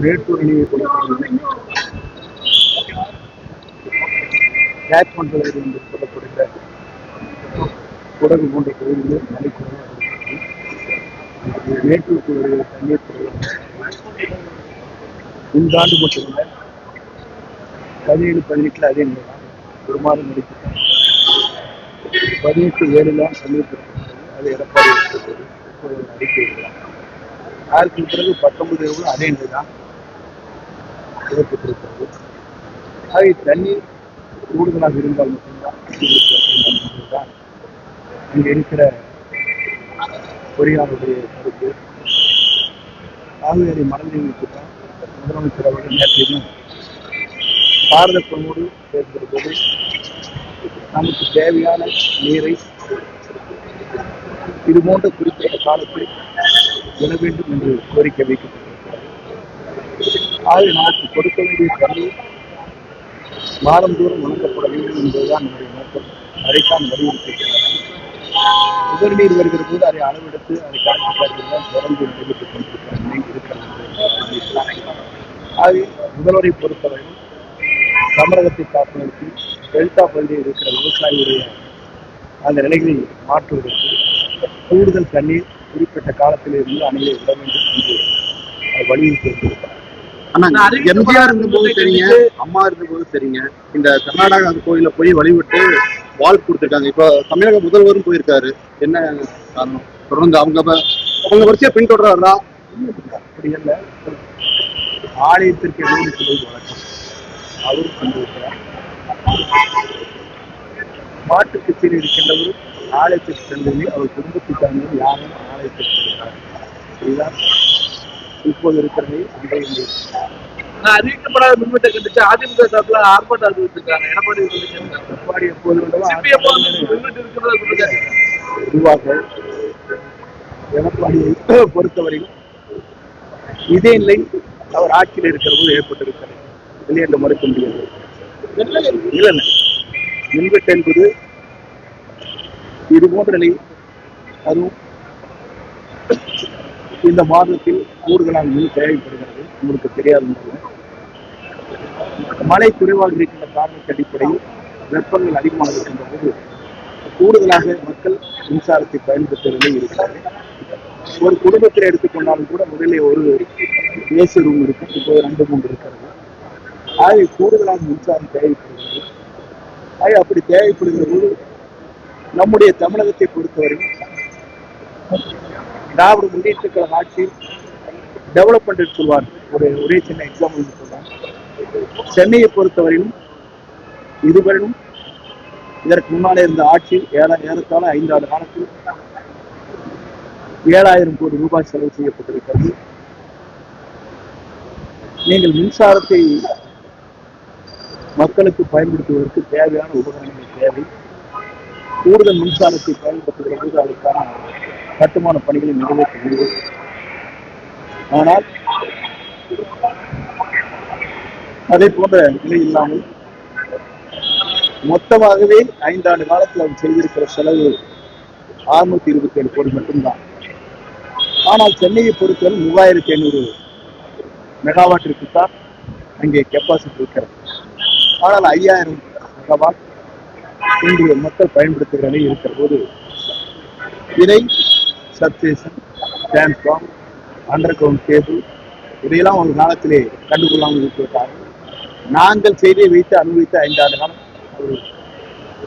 மேட்டூர் அணியை கேட்ச் பண்றது என்று சொல்லப்படுகிற குடகு போன்ற பகுதிகளில் மழை குறைவாக மேட்டூருக்கு வருகிற தண்ணீர் இந்த ஆண்டு மட்டுமல்ல 17-18 அதே நிலை தான். ஒரு மாதம் நடிக்கிறார் 18-7 தண்ணீர் பெற்றது. அது எடப்பாடி அறிக்கை இருக்கிறார். அதற்கு பிறகு 19 அதே நிலை தான் ஏற்பட்டிருக்கிறது. ஆகவே தண்ணீர் கூடுதலாக இருந்தால் மட்டும்தான் இங்கே இருக்கிற பொறியாளருடைய கருத்து. ஆகவே மனதில் தான் முதலமைச்சர் அவர்கள் நேற்றையும் பாரத பிரமோடு பேசுகிற போது நமக்கு தேவையான நீரை இது போன்ற குறிப்பிட்ட காலத்தில் விட வேண்டும் என்று கோரிக்கை வைக்கப்பட்டிருக்கிறது. ஆகவே நமக்கு கொடுக்க வேண்டிய தண்ணீர் மாதந்தோறும் வழங்கப்பட வேண்டும் என்பதுதான் நம்முடைய நோக்கம். அதைத்தான் வலியுறுத்துகிறது. உபரிநீர் வருகிற போது அதை அளவெடுத்து அதை கணக்கு காட்டுவதுதான் தொடர்ந்து நடைபெற்றுக் கொண்டிருக்கிற நிலை இருக்கிறது. ஆகவே முதல்வரை பொறுத்தவரை தமிழகத்தை காப்பதற்கு டெல்டா பகுதியில் இருக்கிற விவசாயியுடைய அந்த நிலைகளை மாற்றுவதற்கு கூடுதல் தண்ணீர் குறிப்பிட்ட காலத்தில் இருந்து அணையை விட வேண்டும் என்று வலியுறுத்தி எம்ஜிஆர் இருந்தபோது சரிங்க, அம்மா இருந்தபோது சரிங்க, இந்த கர்நாடகா கோயில போய் வழிபட்டு வாழ் கொடுத்துருக்காங்க. இப்போ தமிழக முதல்வரும் போயிருக்காரு. என்ன காரணம்? தொடர்ந்து அவங்க வரிசையா பின்தொடர்றா? அப்படி அல்ல, ஆலயத்திற்கு எதிர்ப்பு சொல்வது வழக்கம். அவரும் கொண்டிருக்கிறார். மாட்டு கட்சியில் இருக்கின்றவர் ஆலயத்திற்கு சென்றதை அவர் குடும்பத்துக்கான யாரும் ஆலயத்திற்கு சென்றார். இதுதான் இப்போது இருக்கிறதை அறிவிக்கப்படாத மின்வெட்டை கண்டிச்சு அதிமுக சார்பில் ஆர்ப்பாட்டம் அறிவிச்சிருக்காங்க. எடப்பாடி எப்போது பொதுவாக எடப்பாடியை பொறுத்தவரையில் இதே நிலை அவர் ஆட்சியில் இருக்கிற போது ஏற்பட்டிருக்கிறது. இல்லை என்று மறுக்க முடியாது. இல்லை, மின்வெட்டு என்பது இது போன்ற நிலை. அதுவும் இந்த மாதத்தில் கூடுதலாக மின் தேவைப்படுகிறது. உங்களுக்கு தெரியாது, மழை குறைவாக இருக்கின்ற காரணத்தின் அடிப்படையில் வெப்பங்கள் அதிகமாக இருக்கின்ற போது கூடுதலாக மக்கள் மின்சாரத்தை பயன்படுத்த நிலை இருக்கிறது. ஒரு குடும்பத்தில் எடுத்துக்கொண்டாலும் கூட முதலில் ஒரு ஏசி ரூம் இருக்கும், இப்போது 2-3 இருக்கிறது. ஆகவே கூடுதலாக மின்சாரம் தேவைப்படுகிறது. ஆகவே அப்படி தேவைப்படுகிற போது நம்முடைய தமிழகத்தை பொறுத்தவரையும் திராவிட முன்னேற்ற கழக ஆட்சியில் டெவலப்மெண்ட் சொல்வார். ஒரே சின்ன எக்ஸாம்பிள் சொல்றாங்க. சென்னையை பொறுத்தவரையிலும் இதுவரையிலும் இதற்கு முன்னாலே இருந்த ஆட்சி ஏறத்தாழ 5 ஆண்டு காலத்தில் 7,000 கோடி ரூபாய் செலவு செய்யப்பட்டிருக்கிறது. நீங்கள் மின்சாரத்தை மக்களுக்கு பயன்படுத்துவதற்கு தேவையான உபகரணங்கள் தேவை. கூடுதல் மின்சாரத்தை பயன்படுத்துகிற போது அதற்கான கட்டுமான பணிகளை நிறைவேற்ற முடியும். ஆனால் அதே போன்ற நிலை இல்லாமல் மொத்தமாகவே 5 ஆண்டு காலத்தில் அவர் செய்திருக்கிற செலவு 627 கோடி மட்டும்தான். ஆனால் சென்னையை பொறுத்தவரை 3500 மெகாவாட்டிற்கு தான் அங்கே கெப்பாசிட்டி இருக்கிறது. ஆனால் 5000 மெகாவாட் இன்று மக்கள் பயன்படுத்துகிற நிலை இருக்கிற போது இதை substation, transform, under ground cable இதையெல்லாம் ஒரு காலத்திலே கண்டுகொள்ளாமல் இருக்கிறார்கள். நாங்கள் செய்தியை வைத்து அனுபவித்த 5 ஆண்டு காலம்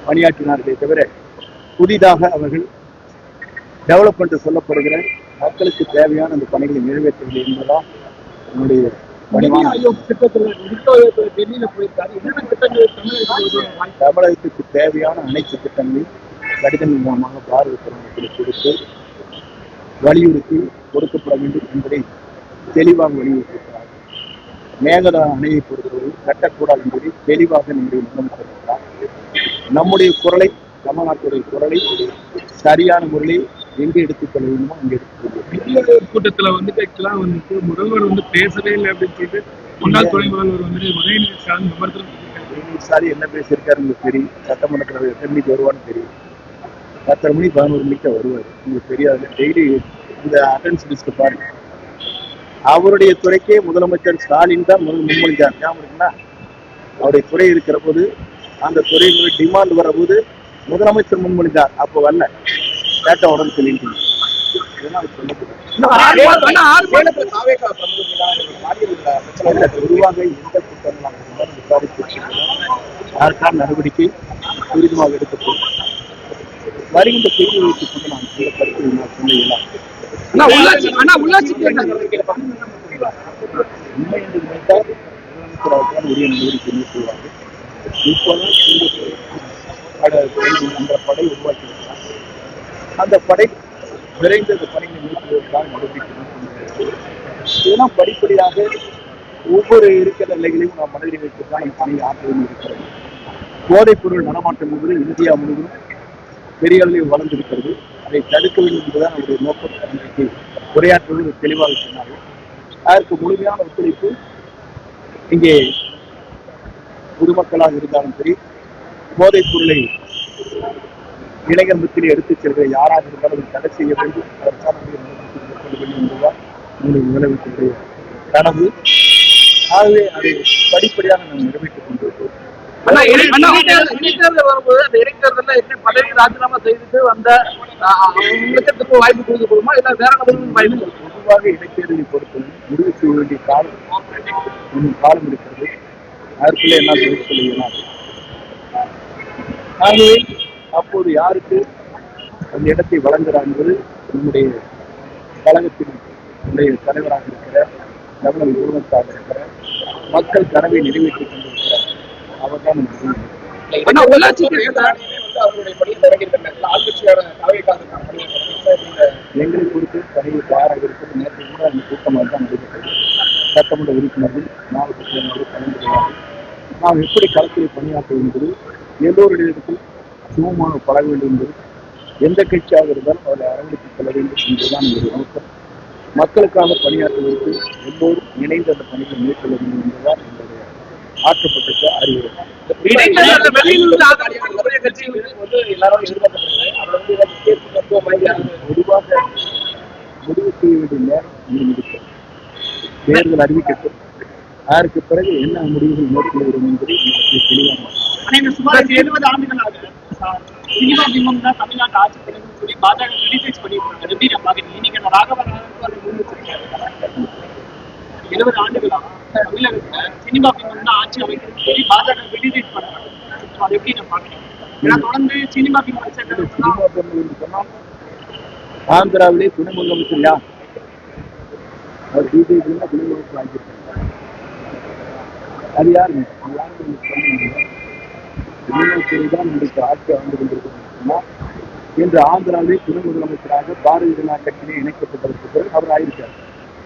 பணியாற்றினார்களே தவிர புதிதாக அவர்கள் டெவலப்மெண்ட் சொல்லப்படுகிற மக்களுக்கு தேவையான அந்த பணிகளை நிறைவேற்றவில்லை என்பதால் என்னுடைய தமிழகத்துக்கு தேவையான அனைத்து திட்டங்களையும் கடிதம் மூலமாக பாரத பிரதமருக்கு கொடுத்து வலியுறுத்தி கொடுக்கப்பட வேண்டும் என்பதை தெளிவாக வலியுறுத்தியிருக்கிறார். மேகதா அணையை பொறுத்தவரை கட்டக்கூடாது என்பதை தெளிவாக நம்முடைய முதலமைச்சர் நம்முடைய குரலை, தமிழ்நாட்டுடைய குரலை சரியான முறையில் எங்கே எடுத்துக்கொள்ள வேண்டுமோ அங்கே எடுத்துக்கொள்ள கூட்டத்துல வந்துட்டு முதல்வர் பேசவே இல்லை அப்படின்னு சொல்லிட்டு முன்னாள் துணை முதல்வர் உதயநிதி ஸ்டாலின் விமர்சனம் என்ன பேசியிருக்காரு தெரியும். சட்டமன்றத்தில் எத்தனை மணிக்கு வருவான்னு தெரியும். 10:30 மணி 11 மணிக்கு வருவார். உங்களுக்கு தெரியாது. டெய்லி இந்த அட்டெண்டன்ஸ் லிஸ்ட் பாருங்க. அவருடைய துறைக்கே முதலமைச்சர் ஸ்டாலின் தான் முன்மொழிஞ்சார். ஞாபகம் இருக்குங்களா? அவருடைய துறை இருக்கிற போது அந்த துறையினுடைய டிமாண்ட் வரபோது முதலமைச்சர் முன்மொழிந்தார். அப்போ வரல, கேட்ட உடனே சொல்லிட்டு பொதுவாக எந்த குற்றங்களாக இருந்தாலும் விசாரித்து யாருக்கான நடவடிக்கை துரிதமாக எடுக்கப்படும். வருகின்ற செய்தி வைத்துக் கொண்டு நான் சில கருத்து சொல்லிடலாம். உண்மை என்று நினைத்தால் முதலமைச்சர் உரிய நடவடிக்கை மேற்கொள்வார்கள். இப்போதான் அந்த படை உருவாக்கி இருக்கிறார். அந்த படை விரைந்து அந்த பணிகளை மேற்கொள்வதற்காக நடவடிக்கை மேற்கொள்கிறது. இதெல்லாம் படிப்படியாக ஒவ்வொரு இருக்கிற நிலைகளையும் நாம் மனதில் வைத்துதான் இப்பணியை ஆற்ற வேண்டி இருக்கிறது. போதைப் பொருள் நடமாட்டம் என்பது இந்தியா முழுவதும் பெரிய அளவில் வளர்ந்திருக்கிறது. அதை தடுக்க வேண்டும் என்பதுதான் அவருடைய நோக்கம். இன்றைக்கு உரையாற்றுவது தெளிவாக சொன்னார்கள். அதற்கு முழுமையான ஒத்துழைப்பு இங்கே பொதுமக்களாக இருந்தாலும் சரி, போதைப் பொருளை இளைஞர் மத்தியில் எடுத்துச் செல்கிற யாராக இருந்தாலும் தடை செய்ய வேண்டும், அதற்கான மேற்கொள்ள வேண்டும் என்பதுதான் முதலமைச்சருடைய கனவு. ஆகவே அதை படிப்படியாக நாம் நிறைவேற்றிக் கொண்டிருக்கிறோம். இடைத்தேர்தல் வரும்போது அந்த இடைத்தேர்தல் எப்படி பதவி ராஜினாமா செய்துட்டு வந்த வாய்ப்பு கொடுக்கப்படுமா இல்ல வேற வாய்ப்பு? பொதுவாக இடைத்தேர்தலை பொறுத்தவரை முடிவு செய்ய வேண்டிய காலம் இருக்கிறது. அதற்குள்ளே என்னால் பதில் சொல்ல இயலாது. ஆகவே அப்போது யாருக்கு அந்த இடத்தை வழங்குகிறார் என்பது நம்முடைய கழகத்தின் தலைவராக இருக்கிற தமிழக முதலமைச்சராக இருக்கிற மக்கள் கனவை நிறைவேற்றிக் கொண்டிருக்கிறார். அவர் தான் எங்களை பொறுத்து பணியில் தயாராக இருக்கிறது. நேற்று கூட அந்த கூட்டமாக தான் நடைபெற்றது. சட்டமன்ற உறுப்பினர்கள், மாவட்ட செயலாளர்கள் கலந்து கொள்வார்கள். நாம் எப்படி களத்தில் பணியாற்ற என்பது, எல்லோரிடத்தில் சுமமாக பழக வேண்டும் என்பது, எந்த கட்சியாக இருந்தாலும் அவரை அரவணைத்துக் கொள்ள வேண்டும் என்பதுதான் எங்களுடைய நோக்கம். மக்களுக்காக பணியாற்றுவதற்கு எல்லோரும் இணைந்து அந்த பணிகளை மேற்கொள்ள வேண்டும் என்பதுதான் எங்களுடைய ஆற்றப்பட்ட அறிவுரை. பொதுவாக முடிவு செய்ய வேண்டிய நேரம் முடிக்கிறது. தேர்தல் அறிவிக்கட்டும். அதற்கு பிறகு என்ன முடிவுகள் மேற்கொள்கிறோம் என்பதை தெளிவாக சுமார் 70 ஆண்டுகளாக சினிமா பிம்பம் தான் தமிழ்நாட்டு ஆட்சி தலைவர் சொல்லி பாஜக கிரிட்டிசைஸ் பண்ணிருக்காங்க. எப்படி நான் பாக்குறீங்க? இன்னைக்கு ராகவராஜன் முன்வச்சிருக்காரு. 70 ஆண்டுகளா தமிழகத்துல சினிமா பிம்பம் தான் ஆட்சி அமைக்கிறது சொல்லி பாஜக கிரிட்டிசைஸ் பண்றாங்க. அதை எப்படி நான் பாக்குறேன்? ஏன்னா தொடர்ந்து சினிமா பிம்பம் சொன்னா ஆந்திராவிலே துணை முதலமைச்சர் யார்? அவர் பிஜேபி துணை முதலமைச்சர் ஆகியிருக்காங்க. அது யாருங்க? தமிழ்நாட்டில் தான் இன்றைக்கு ஆட்சி ஆண்டு கொண்டிருக்கிறோம்னா, இன்று ஆந்திராவிலே துணை முதலமைச்சராக பாரதிய ஜனதா கட்சியிலே இணைக்கப்பட்டதற்கு பிறகு அவர் ஆயிருக்கார்.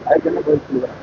அதுக்கு என்ன பதில் சொல்லுவார்?